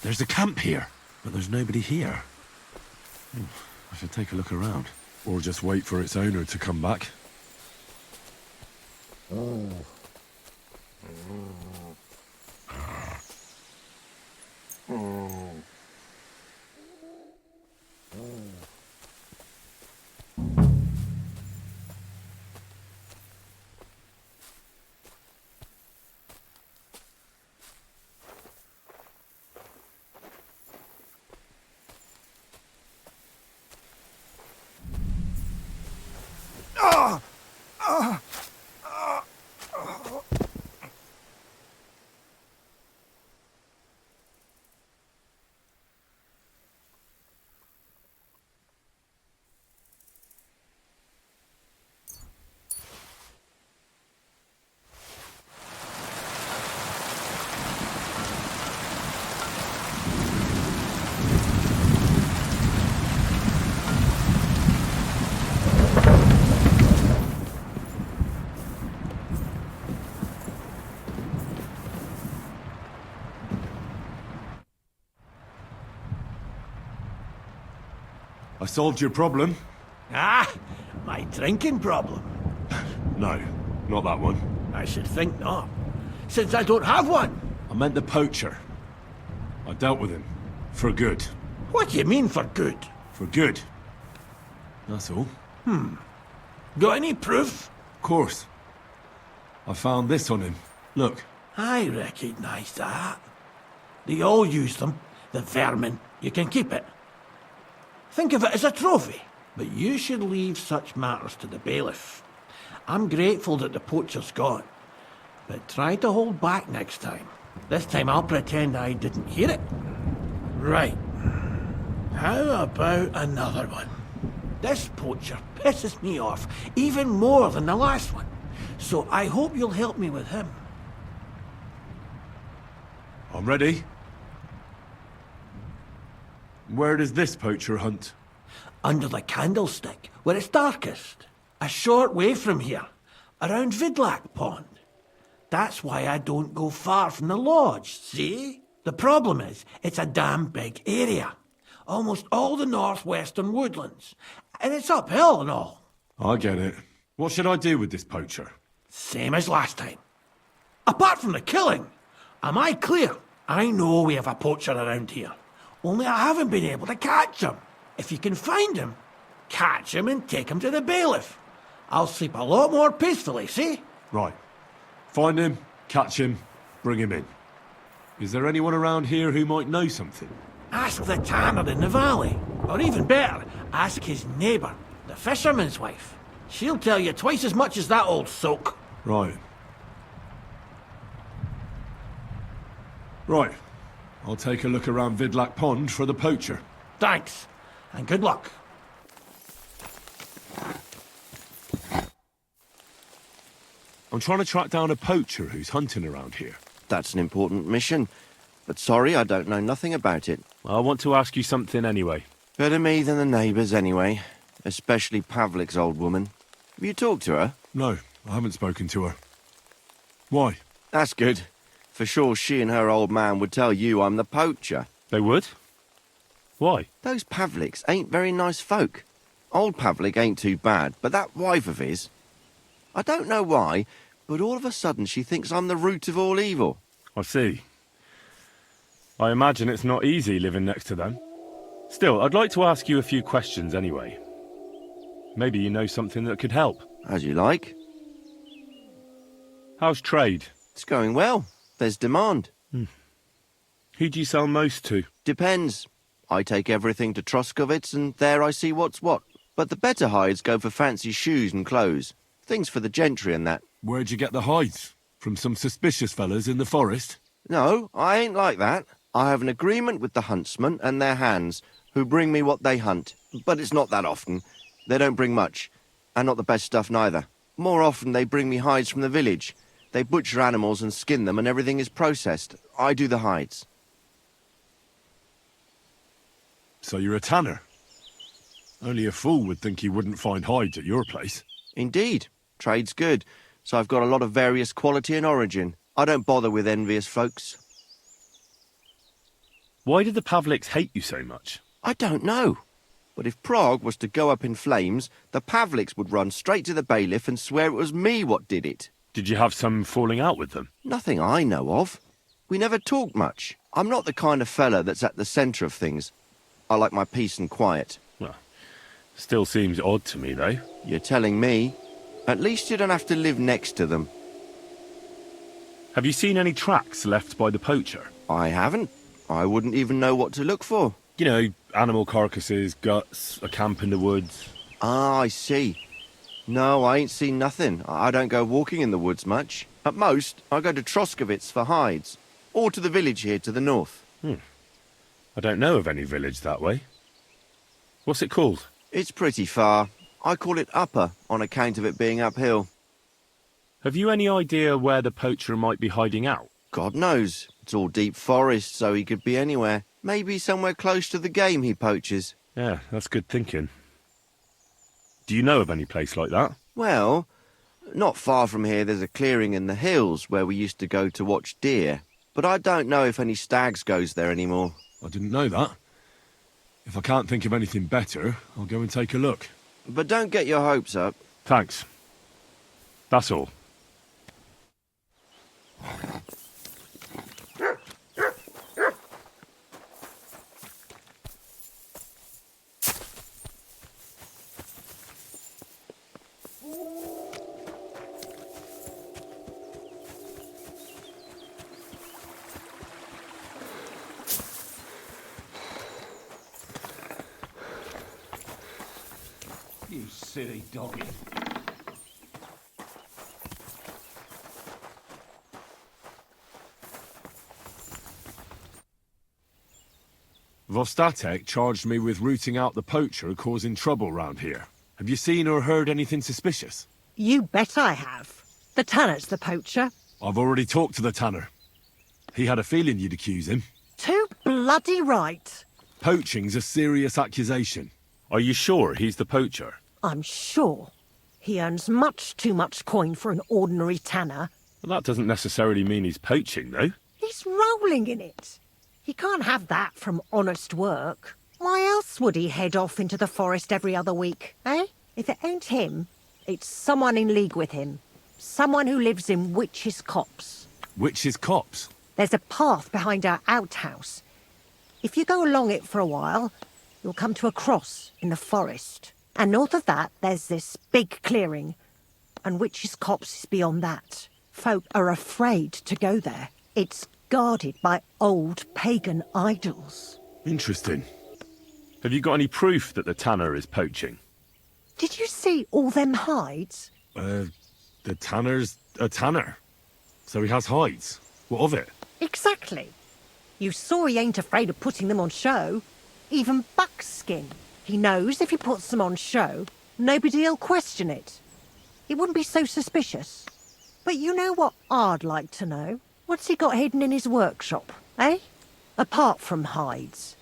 There's a camp here, but there's nobody here. I should take a look around. Or just wait for its owner to come back. I solved your problem. Ah, my drinking problem. No, not that one. I should think not, since I don't have one. I meant the poacher. I dealt with him. For good. What do you mean for good? For good. That's all. Got any proof? Of course. I found this on him. Look. I recognise that. They all use them, the vermin. You can keep it. Think of it as a trophy, but you should leave such matters to the bailiff. I'm grateful that the poacher's gone, but try to hold back next time. This time I'll pretend I didn't hear it. Right. How about another one? This poacher pisses me off even more than the last one, so I hope you'll help me with him. I'm ready. Where does this poacher hunt? Under the candlestick, where it's darkest. A short way from here, around Vidlac Pond. That's why I don't go far from the lodge, see? The problem is, it's a damn big area. Almost all the northwestern woodlands. And it's uphill and all. I get it. What should I do with this poacher? Same as last time. Apart from the killing, am I clear? I know we have a poacher around here. Only I haven't been able to catch him. If you can find him, catch him and take him to the bailiff. I'll sleep a lot more peacefully, see? Right. Find him, catch him, bring him in. Is there anyone around here who might know something? Ask the tanner in the valley. Or even better, ask his neighbour, the fisherman's wife. She'll tell you twice as much as that old soak. Right. Right. I'll take a look around Vidlac Pond for the poacher. Thanks, and good luck. I'm trying to track down a poacher who's hunting around here. That's an important mission. But sorry, I don't know nothing about it. I want to ask you something anyway. Better me than the neighbours anyway. Especially Pavlik's old woman. Have you talked to her? No, I haven't spoken to her. Why? That's good. For sure she and her old man would tell you I'm the poacher. They would? Why? Those Pavliks ain't very nice folk. Old Pavlik ain't too bad, but that wife of his... I don't know why, but all of a sudden she thinks I'm the root of all evil. I see. I imagine it's not easy living next to them. Still, I'd like to ask you a few questions anyway. Maybe you know something that could help. As you like. How's trade? It's going well. There's demand. Who do you sell most to? Depends. I take everything to Troskovitz and there I see what's what. But the better hides go for fancy shoes and clothes. Things for the gentry and that. Where'd you get the hides? From some suspicious fellas in the forest? No, I ain't like that. I have an agreement with the huntsmen and their hands, who bring me what they hunt. But it's not that often. They don't bring much. And not the best stuff neither. More often they bring me hides from the village. They butcher animals and skin them and everything is processed. I do the hides. So you're a tanner? Only a fool would think you wouldn't find hides at your place. Indeed. Trade's good. So I've got a lot of various quality and origin. I don't bother with envious folks. Why did the Pavliks hate you so much? I don't know. But if Prague was to go up in flames, the Pavliks would run straight to the bailiff and swear it was me what did it. Did you have some falling out with them? Nothing I know of. We never talked much. I'm not the kind of fella that's at the centre of things. I like my peace and quiet. Well, still seems odd to me, though. You're telling me? At least you don't have to live next to them. Have you seen any tracks left by the poacher? I haven't. I wouldn't even know what to look for. You know, animal carcasses, guts, a camp in the woods. Ah, I see. No, I ain't seen nothing. I don't go walking in the woods much. At most, I go to Troskovitz for hides. Or to the village here to the north. I don't know of any village that way. What's it called? It's pretty far. I call it Upper on account of it being uphill. Have you any idea where the poacher might be hiding out? God knows. It's all deep forest, so he could be anywhere. Maybe somewhere close to the game he poaches. Yeah, that's good thinking. Do you know of any place like that? Well, not far from here there's a clearing in the hills where we used to go to watch deer. But I don't know if any stags goes there anymore. I didn't know that. If I can't think of anything better, I'll go and take a look. But don't get your hopes up. Thanks. That's all. You silly doggy. Vostatek charged me with rooting out the poacher causing trouble round here. Have you seen or heard anything suspicious? You bet I have. The tanner's the poacher. I've already talked to the tanner. He had a feeling you'd accuse him. Too bloody right. Poaching's a serious accusation. Are you sure he's the poacher? I'm sure. He earns much too much coin for an ordinary tanner. Well, that doesn't necessarily mean he's poaching, though. He's rolling in it. He can't have that from honest work. Why else would he head off into the forest every other week, eh? If it ain't him, it's someone in league with him. Someone who lives in Witch's Copse. Witch's Copse? There's a path behind our outhouse. If you go along it for a while, you'll come to a cross in the forest. And north of that, there's this big clearing. And Witch's Copse is beyond that. Folk are afraid to go there. It's guarded by old pagan idols. Interesting. Have you got any proof that the tanner is poaching? Did you see all them hides? The tanner's a tanner. So he has hides. What of it? Exactly. You saw he ain't afraid of putting them on show. Even buckskin. He knows if he puts them on show, nobody'll question it. He wouldn't be so suspicious. But you know what I'd like to know? What's he got hidden in his workshop, eh? Apart from hides.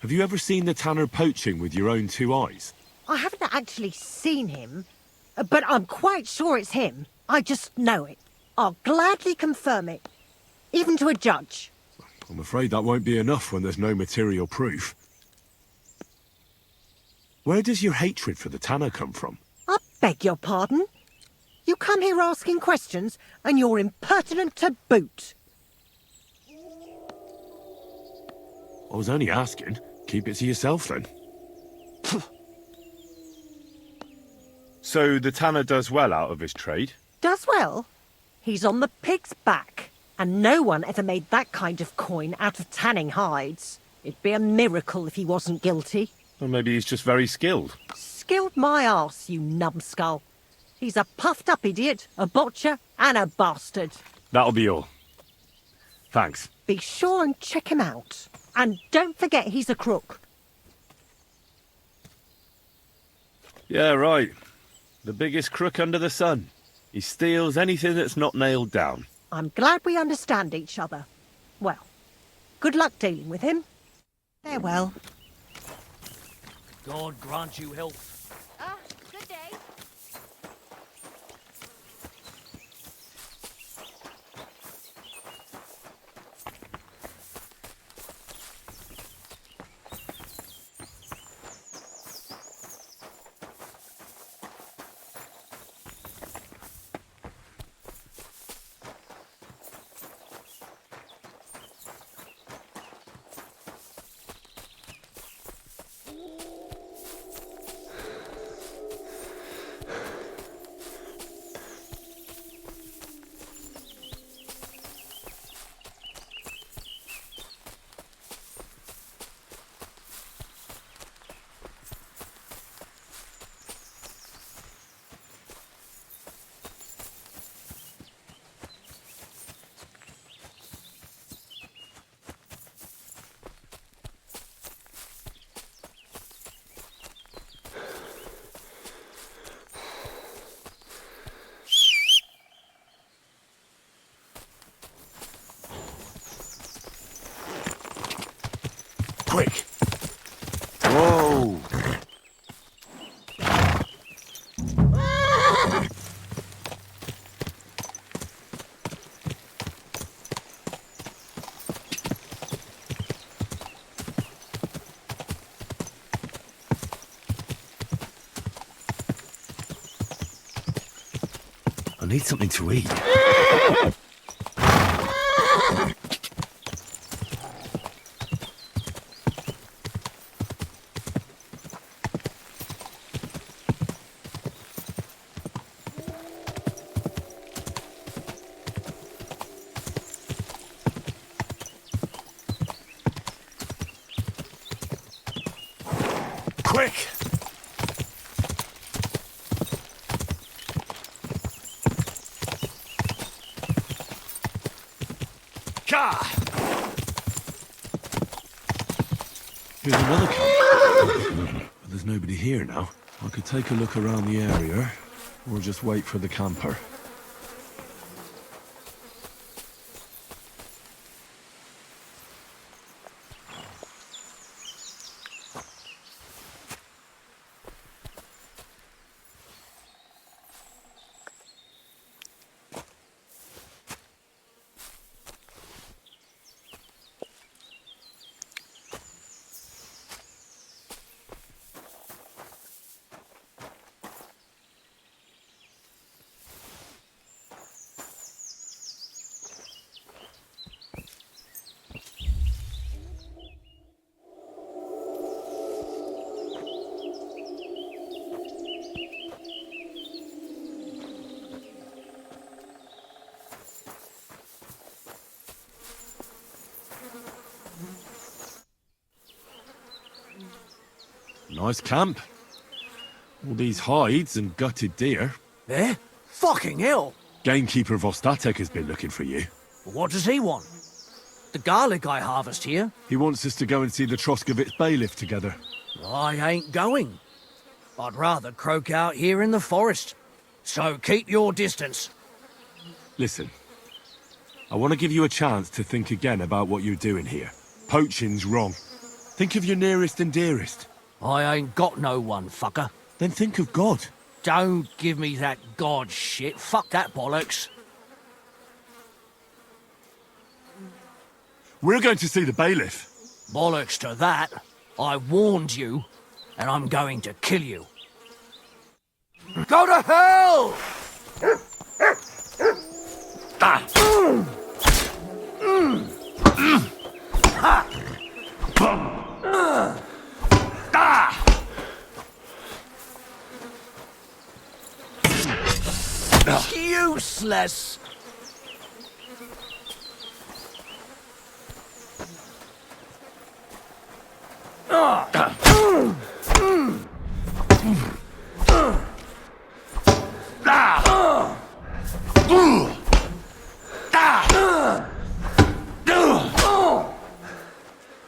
Have you ever seen the tanner poaching with your own two eyes? I haven't actually seen him, but I'm quite sure it's him. I just know it. I'll gladly confirm it, even to a judge. I'm afraid that won't be enough when there's no material proof. Where does your hatred for the tanner come from? I beg your pardon? You come here asking questions, and you're impertinent to boot. I was only asking. Keep it to yourself, then. So the tanner does well out of his trade? Does well. He's on the pig's back, and no one ever made that kind of coin out of tanning hides. It'd be a miracle if he wasn't guilty. Or maybe he's just very skilled. Skilled my arse, you numbskull. He's a puffed-up idiot, a botcher, and a bastard. That'll be all. Thanks. Be sure and check him out. And don't forget he's a crook. Yeah, right. The biggest crook under the sun. He steals anything that's not nailed down. I'm glad we understand each other. Well, good luck dealing with him. Farewell. God grant you health. Good day. Quick! Whoa! I need something to eat. Quick! Here's another camp. But there's nobody here now. I could take a look around the area, or just wait for the camper. Nice camp. All these hides and gutted deer. Eh? Fucking hell! Gamekeeper Vostatek has been looking for you. What does he want? The garlic I harvest here? He wants us to go and see the Troskovitz bailiff together. I ain't going. I'd rather croak out here in the forest. So keep your distance. Listen, I want to give you a chance to think again about what you're doing here. Poaching's wrong. Think of your nearest and dearest. I ain't got no one, fucker. Then think of God. Don't give me that god shit. Fuck that bollocks. We're going to see the bailiff. Bollocks to that. I warned you, and I'm going to kill you. Go to hell! Useless!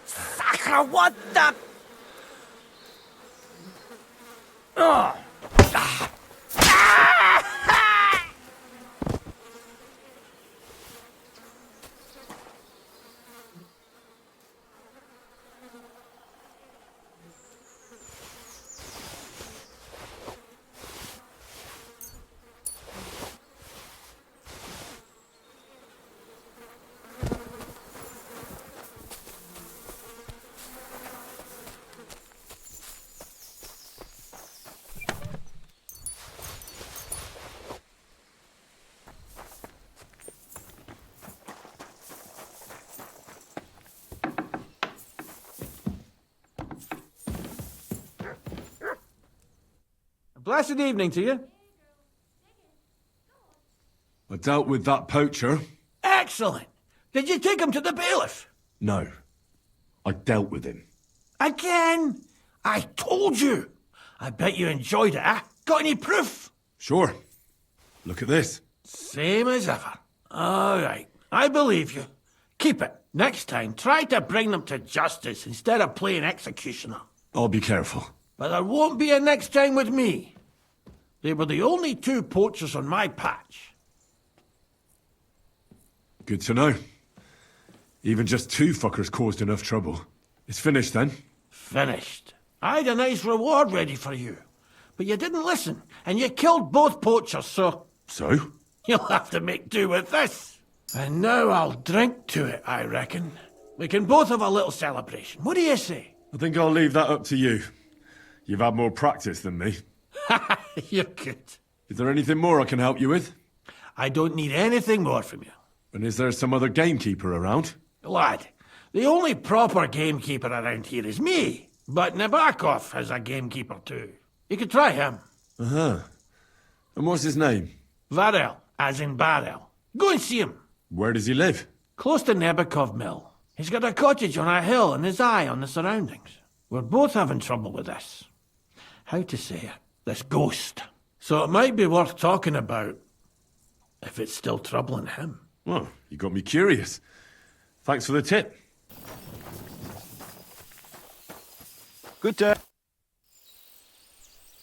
Sucker, what the... Blessed evening to you. I dealt with that poacher. Excellent. Did you take him to the bailiff? No. I dealt with him. Again? I told you. I bet you enjoyed it, eh? Got any proof? Sure. Look at this. Same as ever. All right. I believe you. Keep it. Next time, try to bring them to justice instead of playing executioner. I'll be careful. But there won't be a next time with me. They were the only two poachers on my patch. Good to know. Even just two fuckers caused enough trouble. It's finished then. Finished. I had a nice reward ready for you. But you didn't listen, and you killed both poachers, so So? you'll have to make do with this. And now I'll drink to it, I reckon. We can both have a little celebration. What do you say? I think I'll leave that up to you. You've had more practice than me. You're good. Is there anything more I can help you with? I don't need anything more from you. And is there some other gamekeeper around? Lad, the only proper gamekeeper around here is me. But Nabokov has a gamekeeper too. You could try him. Uh-huh. And what's his name? Varel, as in barrel. Go and see him. Where does he live? Close to Nebokov Mill. He's got a cottage on a hill and his eye on the surroundings. We're both having trouble with this. How to say it? This ghost. So it might be worth talking about if it's still troubling him. Well, you got me curious. Thanks for the tip. Good day.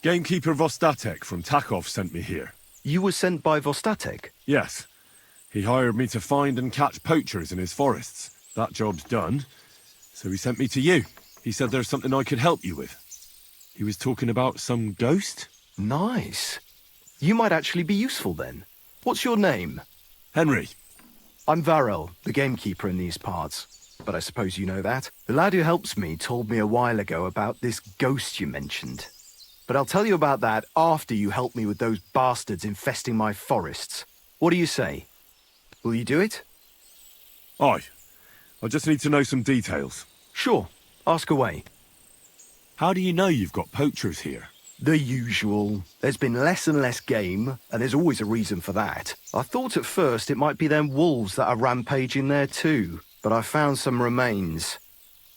Gamekeeper Vostatek from Takov sent me here. You were sent by Vostatek? Yes. He hired me to find and catch poachers in his forests. That job's done, so he sent me to you. He said there's something I could help you with. He was talking about some ghost? Nice. You might actually be useful then. What's your name? Henry. I'm Varel, the gamekeeper in these parts. But I suppose you know that. The lad who helps me told me a while ago about this ghost you mentioned. But I'll tell you about that after you help me with those bastards infesting my forests. What do you say? Will you do it? Aye. I just need to know some details. Sure. Ask away. How do you know you've got poachers here? The usual. There's been less and less game, and there's always a reason for that. I thought at first it might be them wolves that are rampaging there too, but I found some remains.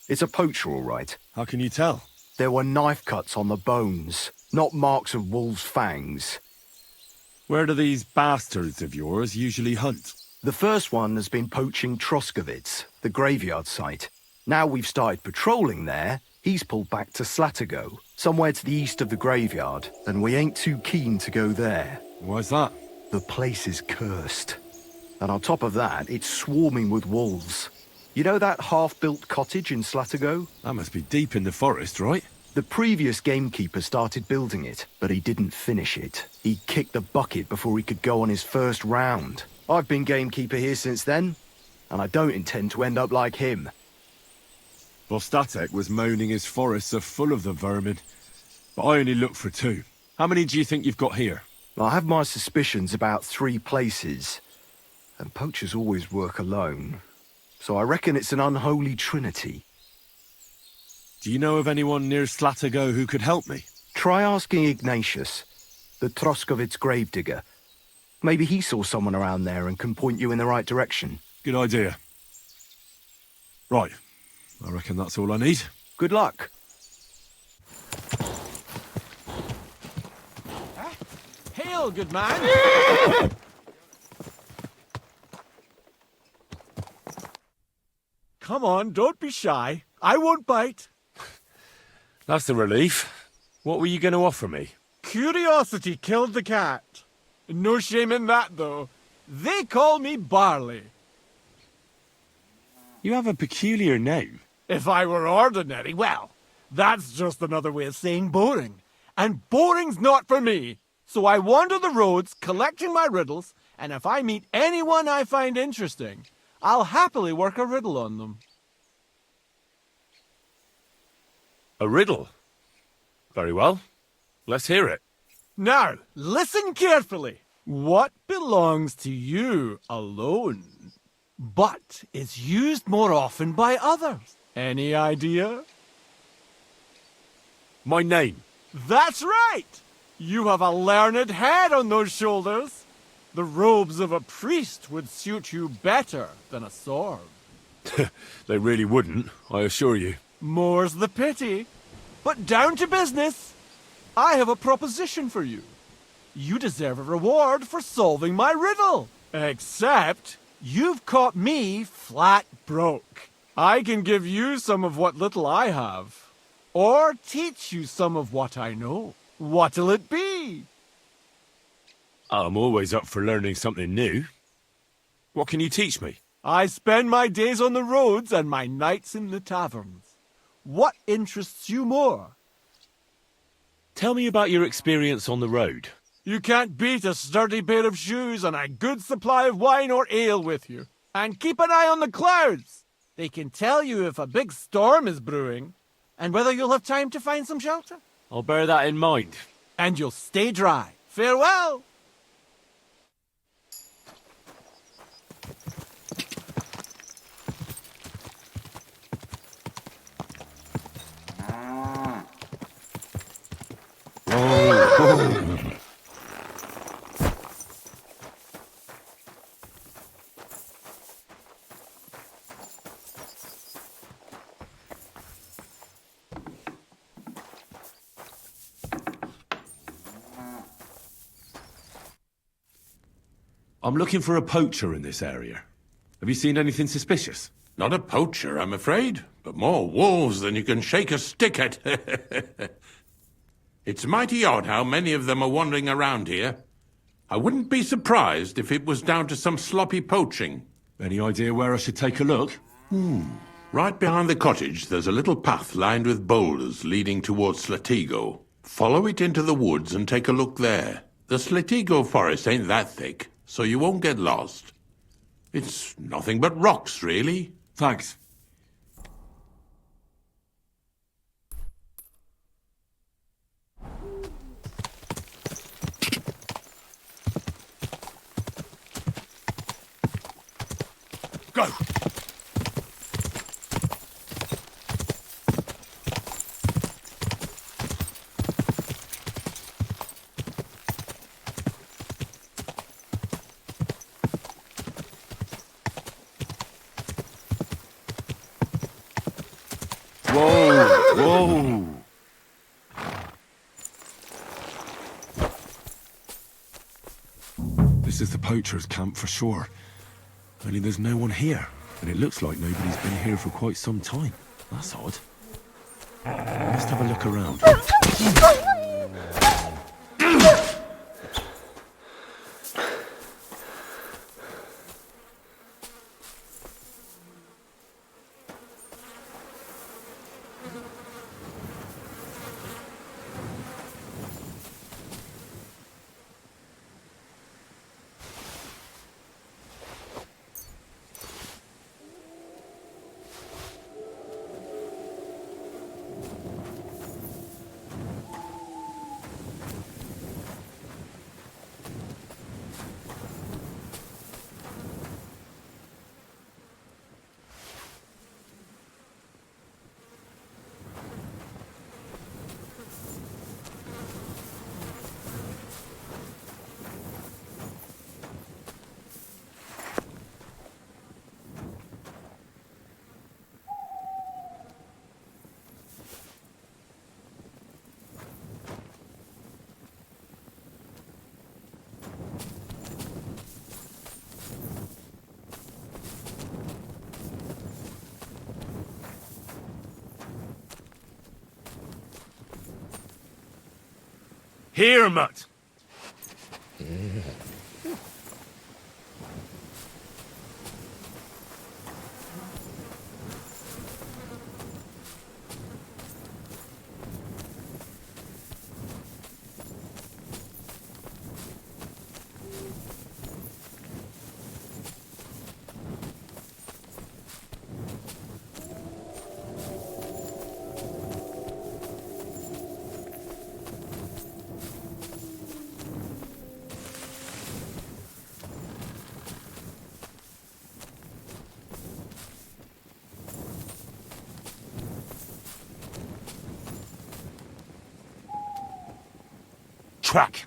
It's a poacher, all right. How can you tell? There were knife cuts on the bones, not marks of wolves' fangs. Where do these bastards of yours usually hunt? The first one has been poaching Troskovitz, the graveyard site. Now we've started patrolling there, he's pulled back to Slatigo, somewhere to the east of the graveyard, and we ain't too keen to go there. Why's that? The place is cursed. And on top of that, it's swarming with wolves. You know that half-built cottage in Slatigo? That must be deep in the forest, right? The previous gamekeeper started building it, but he didn't finish it. He kicked the bucket before he could go on his first round. I've been gamekeeper here since then, and I don't intend to end up like him. Vostatek was moaning his forests are full of the vermin, but I only looked for 2. How many do you think you've got here? I have my suspicions about 3 places, and poachers always work alone. So I reckon it's an unholy trinity. Do you know of anyone near Slatigo who could help me? Try asking Ignatius, the Troskovitz gravedigger. Maybe he saw someone around there and can point you in the right direction. Good idea. Right. I reckon that's all I need. Good luck. Hail, good man! Come on, don't be shy. I won't bite. That's a relief. What were you going to offer me? Curiosity killed the cat. No shame in that, though. They call me Barley. You have a peculiar name. If I were ordinary, well, that's just another way of saying boring. And boring's not for me. So I wander the roads collecting my riddles, and if I meet anyone I find interesting, I'll happily work a riddle on them. A riddle? Very well. Let's hear it. Now, listen carefully. What belongs to you alone, but is used more often by others? Any idea? My name. That's right! You have a learned head on those shoulders. The robes of a priest would suit you better than a sword. They really wouldn't, I assure you. More's the pity. But down to business. I have a proposition for you. You deserve a reward for solving my riddle. Except, you've caught me flat broke. I can give you some of what little I have. Or teach you some of what I know. What'll it be? I'm always up for learning something new. What can you teach me? I spend my days on the roads and my nights in the taverns. What interests you more? Tell me about your experience on the road. You can't beat a sturdy pair of shoes and a good supply of wine or ale with you. And keep an eye on the clouds. They can tell you if a big storm is brewing and whether you'll have time to find some shelter. I'll bear that in mind. And you'll stay dry. Farewell! I'm looking for a poacher in this area. Have you seen anything suspicious? Not a poacher, I'm afraid, but more wolves than you can shake a stick at. It's mighty odd how many of them are wandering around here. I wouldn't be surprised if it was down to some sloppy poaching. Any idea where I should take a look? Right behind the cottage, there's a little path lined with boulders leading towards Slatigo. Follow it into the woods and take a look there. The Slatigo forest ain't that thick, so you won't get lost. It's nothing but rocks, really. Thanks. Go! Whoa! Whoa! This is the poacher's camp for sure. Only there's no one here, and it looks like nobody's been here for quite some time. That's odd. Let's have a look around. Here, Mutt! Track!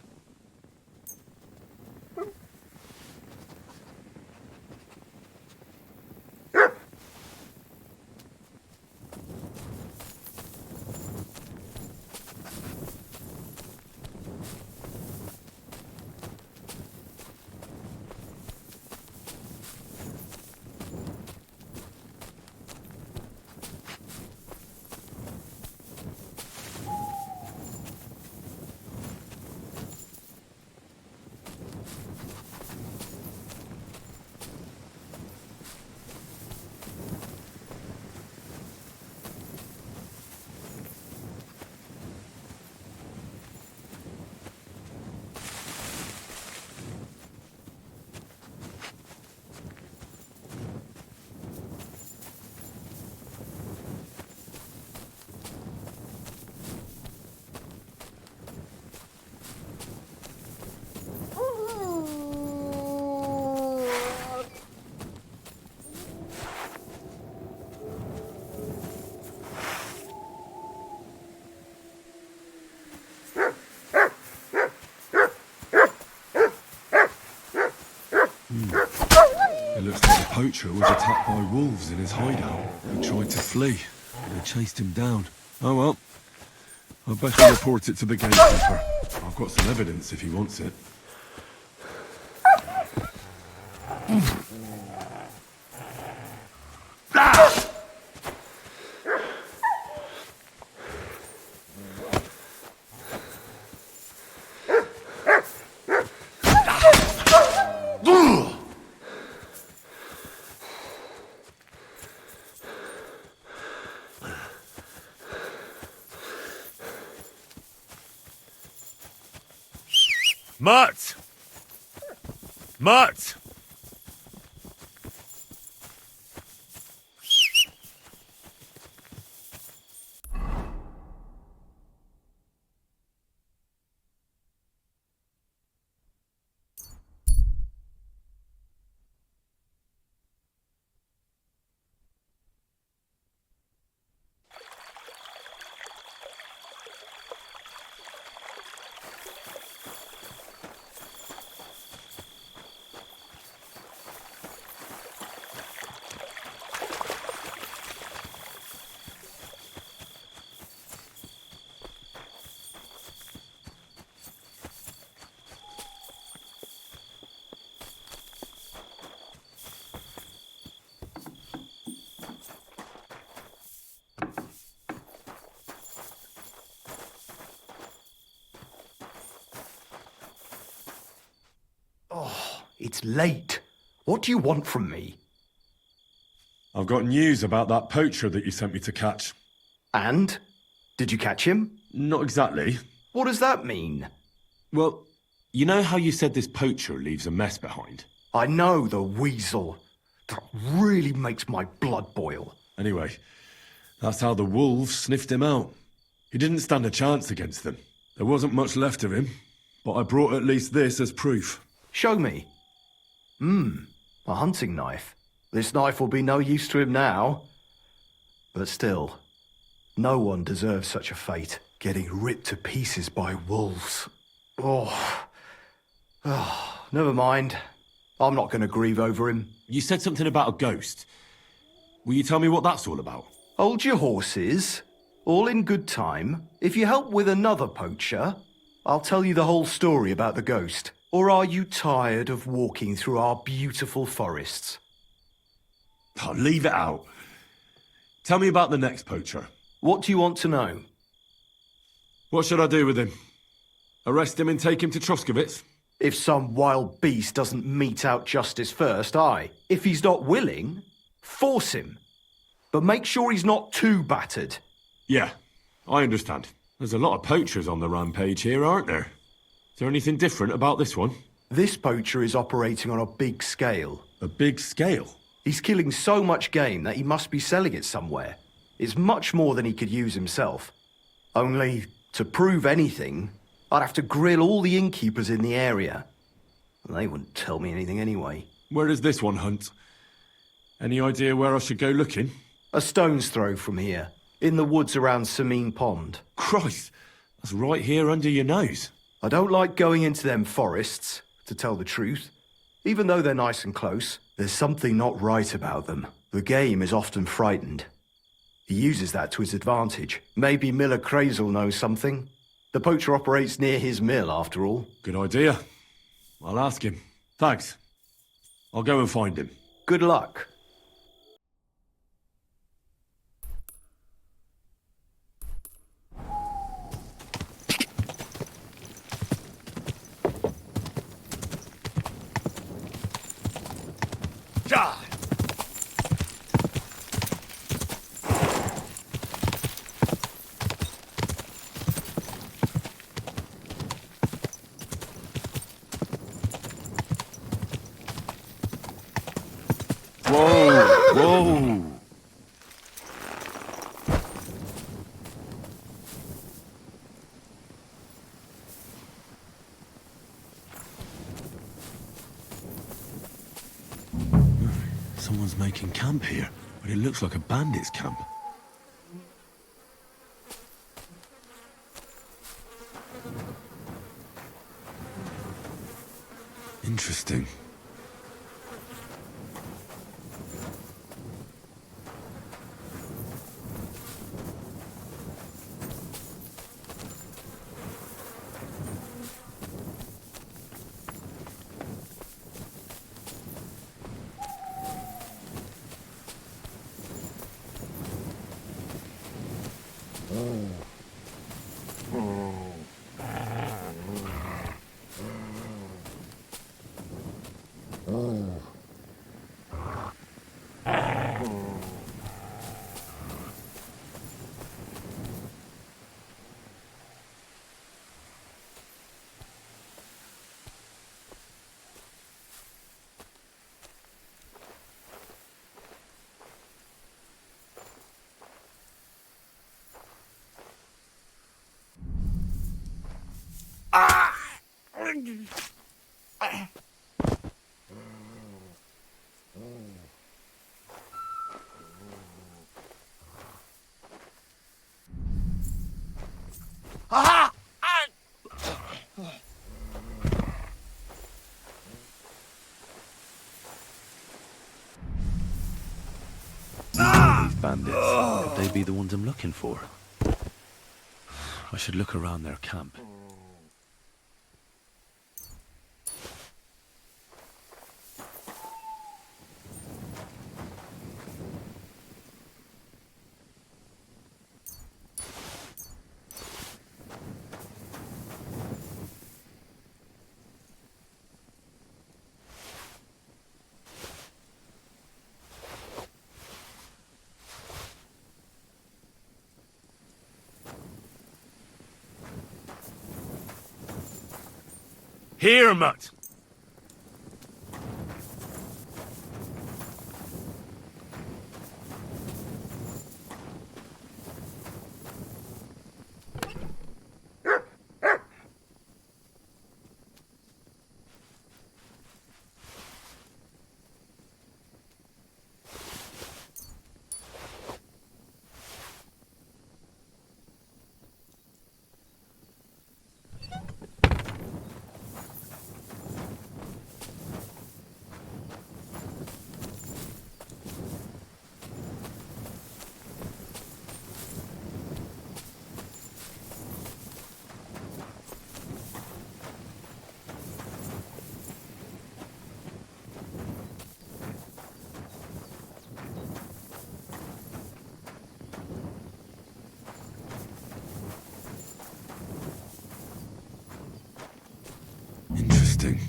It looks like the poacher was attacked by wolves in his hideout. He tried to flee. They chased him down. Oh well. I better report it to the gatekeeper. I've got some evidence if he wants it. Mutt! Mutt! It's late. What do you want from me? I've got news about that poacher that you sent me to catch. And? Did you catch him? Not exactly. What does that mean? Well, you know how you said this poacher leaves a mess behind? I know, the weasel. That really makes my blood boil. Anyway, that's how the wolves sniffed him out. He didn't stand a chance against them. There wasn't much left of him, but I brought at least this as proof. Show me. A hunting knife. This knife will be no use to him now. But still, no one deserves such a fate. Getting ripped to pieces by wolves. Oh, never mind. I'm not going to grieve over him. You said something about a ghost. Will you tell me what that's all about? Hold your horses. All in good time. If you help with another poacher, I'll tell you the whole story about the ghost. Or are you tired of walking through our beautiful forests? Oh, leave it out. Tell me about the next poacher. What do you want to know? What should I do with him? Arrest him and take him to Troskovitz? If some wild beast doesn't mete out justice first, aye. If he's not willing, force him. But make sure he's not too battered. Yeah, I understand. There's a lot of poachers on the rampage here, aren't there? Is there anything different about this one? This poacher is operating on a big scale. A big scale? He's killing so much game that he must be selling it somewhere. It's much more than he could use himself. Only, to prove anything, I'd have to grill all the innkeepers in the area. And they wouldn't tell me anything anyway. Where does this one hunt? Any idea where I should go looking? A stone's throw from here, in the woods around Samine Pond. Christ, that's right here under your nose. I don't like going into them forests, to tell the truth. Even though they're nice and close, there's something not right about them. The game is often frightened. He uses that to his advantage. Maybe Miller Crazel knows something. The poacher operates near his mill, after all. Good idea. I'll ask him. Thanks. I'll go and find him. Good luck. Whoa! Someone's making camp here, but it looks like a bandit's camp. Interesting. These bandits. Could they be the ones I'm looking for? I should look around their camp. Here, mutt! Interesting.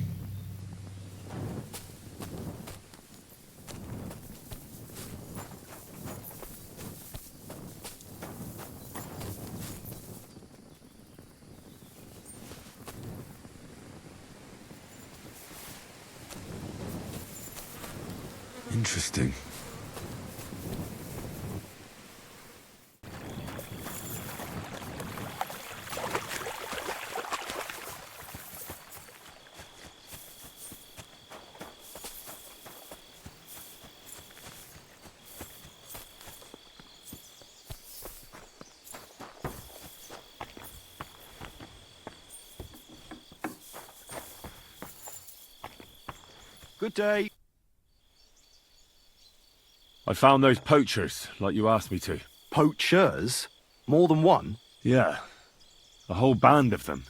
Interesting. Good day. I found those poachers, like you asked me to. Poachers? More than one? Yeah. A whole band of them.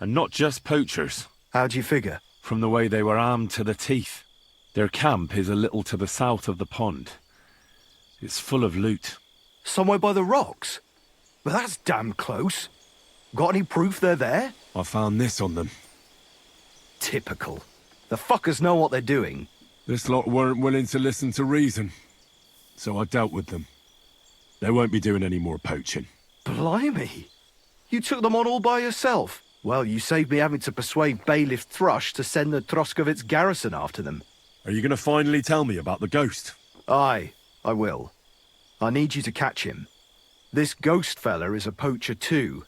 And not just poachers. How'd you figure? From the way they were armed to the teeth. Their camp is a little to the south of the pond. It's full of loot. Somewhere by the rocks? Well, that's damn close. Got any proof they're there? I found this on them. Typical. The fuckers know what they're doing. This lot weren't willing to listen to reason. So I dealt with them. They won't be doing any more poaching. Blimey. You took them on all by yourself. Well, you saved me having to persuade Bailiff Thrush to send the Troskovitz garrison after them. Are you going to finally tell me about the ghost? Aye, I will. I need you to catch him. This ghost fella is a poacher too.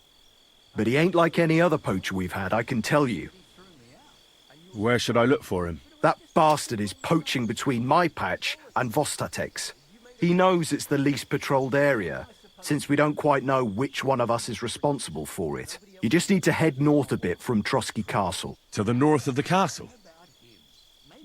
But he ain't like any other poacher we've had, I can tell you. Where should I look for him? That bastard is poaching between my patch and Vostatek's. He knows it's the least patrolled area, since we don't quite know which one of us is responsible for it. You just need to head north a bit from Trotsky Castle. To the north of the castle?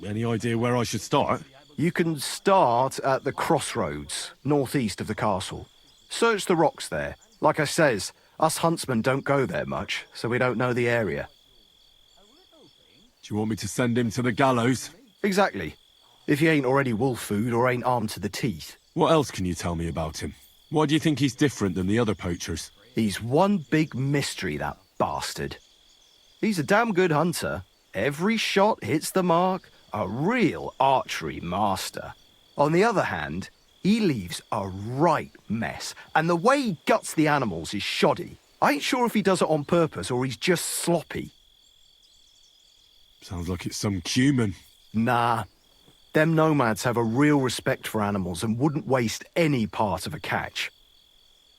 Any idea where I should start? You can start at the crossroads, northeast of the castle. Search the rocks there. Like I says, us huntsmen don't go there much, so we don't know the area. Do you want me to send him to the gallows? Exactly. If he ain't already wolf food or ain't armed to the teeth. What else can you tell me about him? Why do you think he's different than the other poachers? He's one big mystery, that bastard. He's a damn good hunter. Every shot hits the mark. A real archery master. On the other hand, he leaves a right mess. And the way he guts the animals is shoddy. I ain't sure if he does it on purpose or he's just sloppy. Sounds like it's some cumin. Nah. Them nomads have a real respect for animals and wouldn't waste any part of a catch.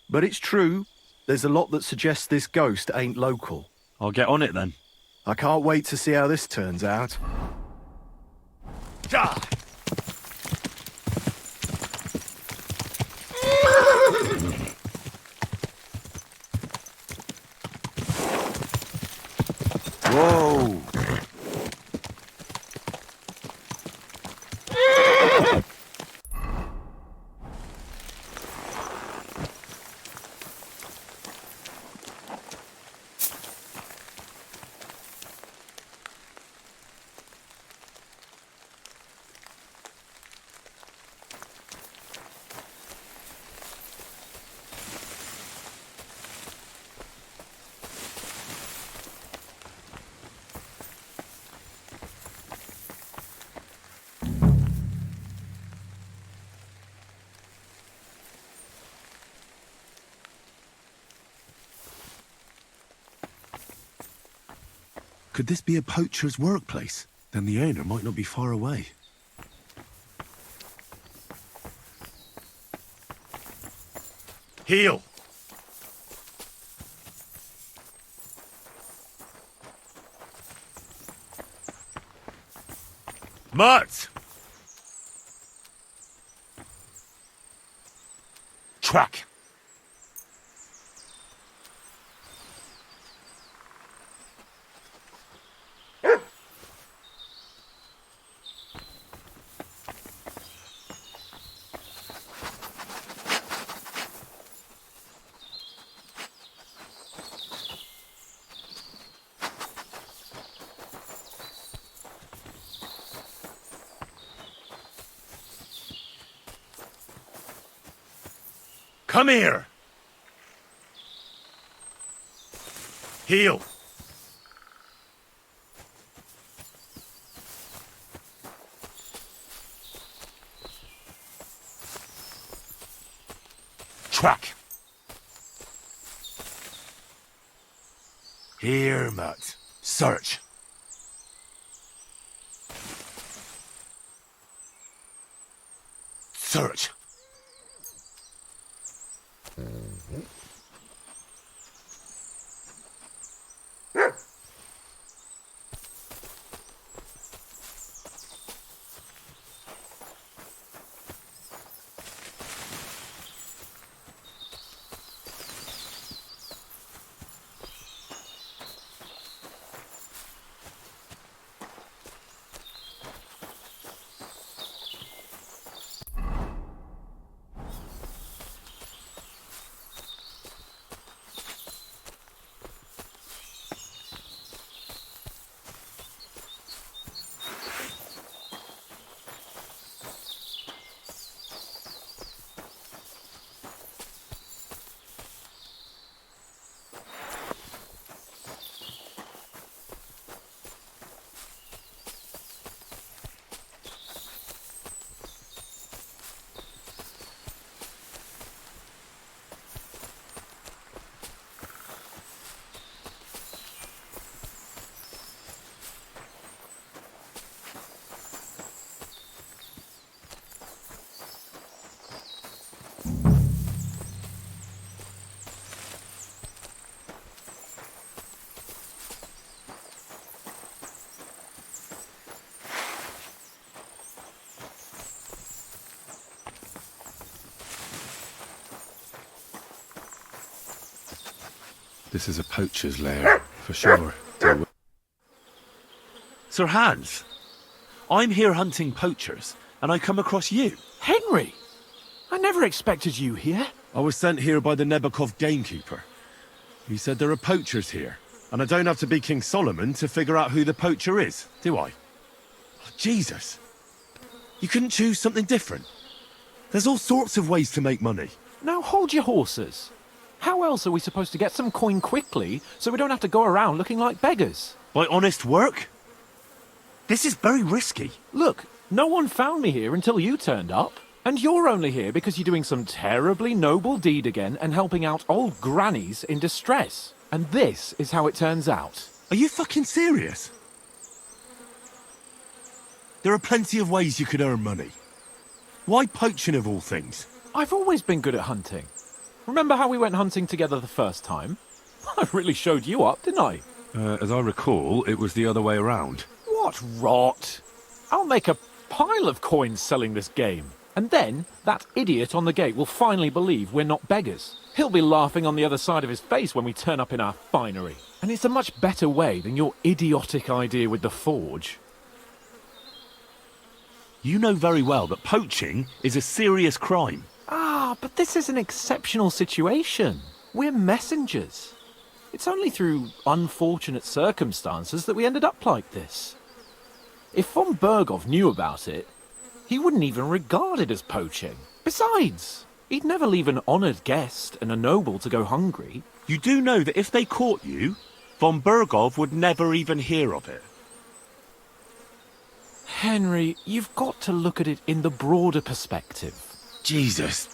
But it's true, there's a lot that suggests this ghost ain't local. I'll get on it then. I can't wait to see how this turns out. Whoa! Could this be a poacher's workplace? Then the owner might not be far away. Heel! Mutt! Track! Come here! Heel! Track! Here, Mutt. Search! Search! This is a poacher's lair, for sure. Sir Hans, I'm here hunting poachers, and I come across you. Henry! I never expected you here. I was sent here by the Nebakov gamekeeper. He said there are poachers here, and I don't have to be King Solomon to figure out who the poacher is, do I? Oh, Jesus! You couldn't choose something different? There's all sorts of ways to make money. Now hold your horses. How else are we supposed to get some coin quickly so we don't have to go around looking like beggars? By honest work? This is very risky. Look, no one found me here until you turned up. And you're only here because you're doing some terribly noble deed again and helping out old grannies in distress. And this is how it turns out. Are you fucking serious? There are plenty of ways you could earn money. Why poaching of all things? I've always been good at hunting. Remember how we went hunting together the first time? I really showed you up, didn't I? As I recall, it was the other way around. What rot! I'll make a pile of coins selling this game. And then, that idiot on the gate will finally believe we're not beggars. He'll be laughing on the other side of his face when we turn up in our finery. And it's a much better way than your idiotic idea with the forge. You know very well that poaching is a serious crime. Ah, but this is an exceptional situation. We're messengers. It's only through unfortunate circumstances that we ended up like this. If von Berghoff knew about it, he wouldn't even regard it as poaching. Besides, he'd never leave an honoured guest and a noble to go hungry. You do know that if they caught you, von Berghoff would never even hear of it. Henry, you've got to look at it in the broader perspective. Jesus.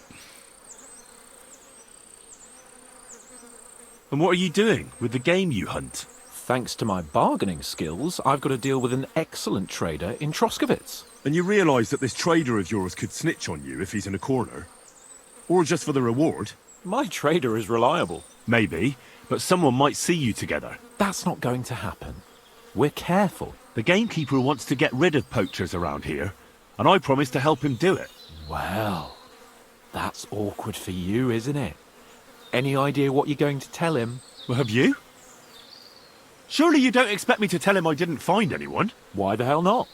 And what are you doing with the game you hunt? Thanks to my bargaining skills, I've got to deal with an excellent trader in Troskowitz. And you realise that this trader of yours could snitch on you if he's in a corner? Or just for the reward? My trader is reliable. Maybe, but someone might see you together. That's not going to happen. We're careful. The gamekeeper wants to get rid of poachers around here, and I promise to help him do it. Well, that's awkward for you, isn't it? Any idea what you're going to tell him? Well, have you? Surely you don't expect me to tell him I didn't find anyone? Why the hell not?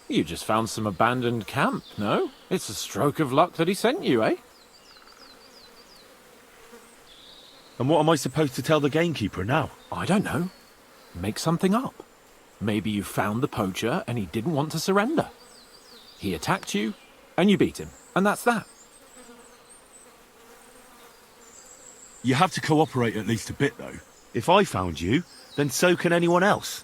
You just found some abandoned camp, no? It's a stroke of luck that he sent you, eh? And what am I supposed to tell the gamekeeper now? I don't know. Make something up. Maybe you found the poacher and he didn't want to surrender. He attacked you and you beat him. And that's that. You have to cooperate at least a bit, though. If I found you, then so can anyone else.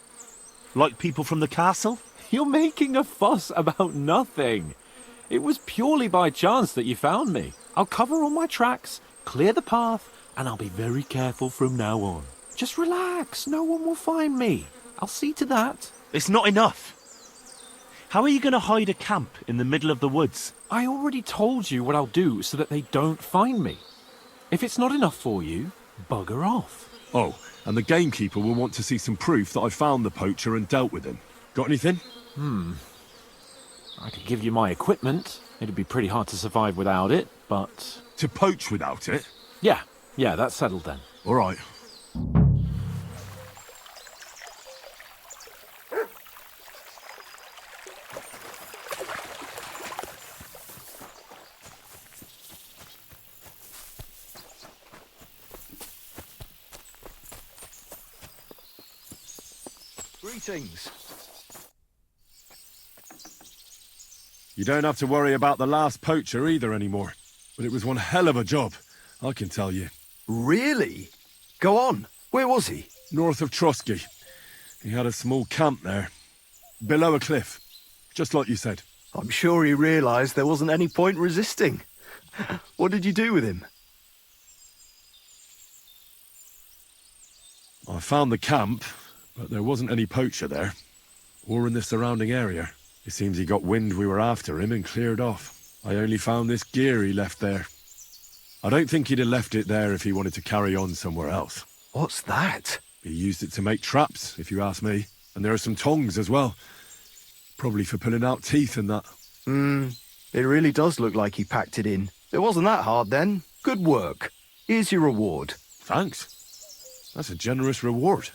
Like people from the castle? You're making a fuss about nothing. It was purely by chance that you found me. I'll cover all my tracks, clear the path, and I'll be very careful from now on. Just relax, no one will find me. I'll see to that. It's not enough. How are you going to hide a camp in the middle of the woods? I already told you what I'll do so that they don't find me. If it's not enough for you, bugger off. Oh, and the gamekeeper will want to see some proof that I found the poacher and dealt with him. Got anything? I could give you my equipment. It'd be pretty hard to survive without it, but... To poach without it? Yeah, that's settled then. All right. Greetings. You don't have to worry about the last poacher either anymore. But it was one hell of a job, I can tell you. Really? Go on. Where was he? North of Trotsky. He had a small camp there. Below a cliff. Just like you said. I'm sure he realised there wasn't any point resisting. What did you do with him? I found the camp, but there wasn't any poacher there. Or in the surrounding area. It seems he got wind we were after him and cleared off. I only found this gear he left there. I don't think he'd have left it there if he wanted to carry on somewhere else. What's that? He used it to make traps, if you ask me. And there are some tongs as well. Probably for pulling out teeth and that. It really does look like he packed it in. It wasn't that hard then. Good work. Here's your reward. Thanks. That's a generous reward.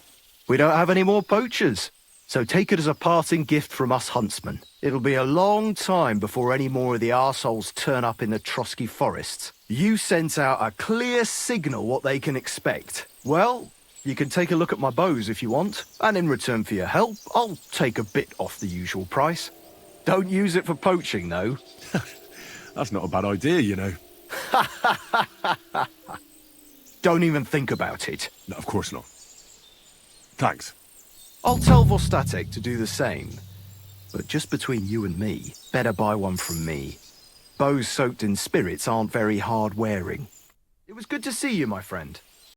We don't have any more poachers, so take it as a parting gift from us huntsmen. It'll be a long time before any more of the arseholes turn up in the Trotsky forests. You sent out a clear signal what they can expect. Well, you can take a look at my bows if you want, and in return for your help, I'll take a bit off the usual price. Don't use it for poaching, though. That's not a bad idea, you know. Don't even think about it. No, of course not. Thanks. I'll tell Vostatek to do the same. But just between you and me, better buy one from me. Bows soaked in spirits aren't very hard wearing. It was good to see you, my friend.